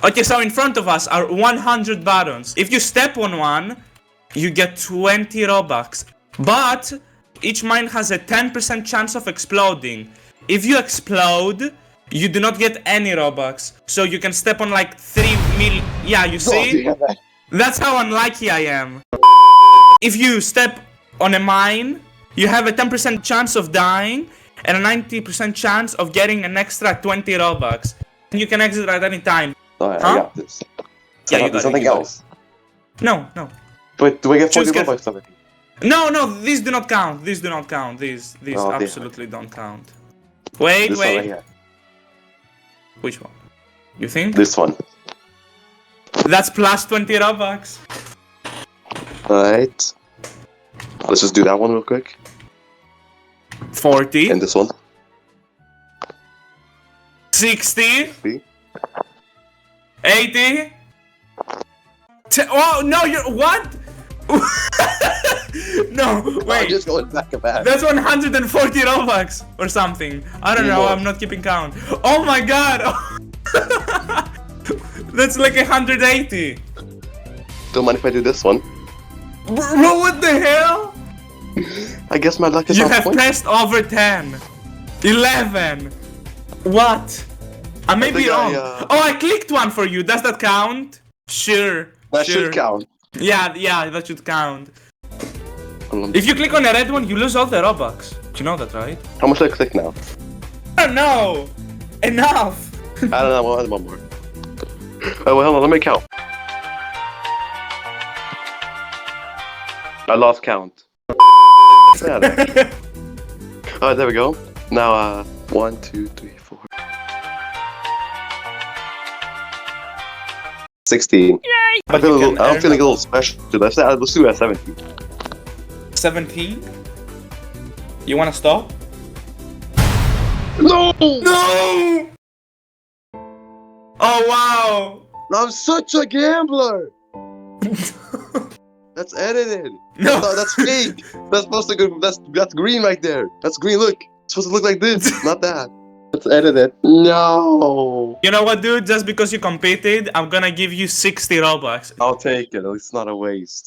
Okay, so in front of us are 100 buttons. If you step on one, you get 20 Robux. But each mine has a 10% chance of exploding. If you explode, you do not get any Robux. So you can step on like 3 mil. Yeah, you see? That's how unlucky I am. If you step on a mine, you have a 10% chance of dying and a 90% chance of getting an extra 20 Robux. And you can exit at any time. Alright, Huh? I got this. Yeah, you got There's something else. No. But do I get 40 Choose Robux already? No, these do not count. These do not count. These Oh, absolutely don't count. Wait. This one right here. Which one? You think? This one. That's plus 20 Robux. Alright. Let's just do that one real quick. 40. And this one. 60. See? 80. Oh, no, you're... What? No, wait. I'm just going back and back. That's 140 Robux or something. I don't know, More. I'm not keeping count. Oh my god! That's like 180. Don't mind if I do this one. Bro, what the hell? I guess my luck is You on have point. pressed over 10. 11. What? I may be think wrong. I, Oh, I clicked one for you. Does that count? Sure. That sure. should count. Yeah, that should count. If you click on a red one, you lose all the Robux. You know that, right? How much do I click now? I don't know. Enough. I don't know. I'll add one more. Oh, well, hold on. Let me count. I lost count. Alright, there we go. Now, 1, 2, 3, 4. 16. Yay! I'm feeling a little special. Let's do it at 17. 17? You wanna stop? No! No! Oh wow! I'm such a gambler! That's edited. No. That's fake. That's supposed to go. That's green right there. That's green. Look, it's supposed to look like this, not that. That's edited. No. You know what, dude? Just because you competed, I'm gonna give you 60 Robux. I'll take it. It's not a waste.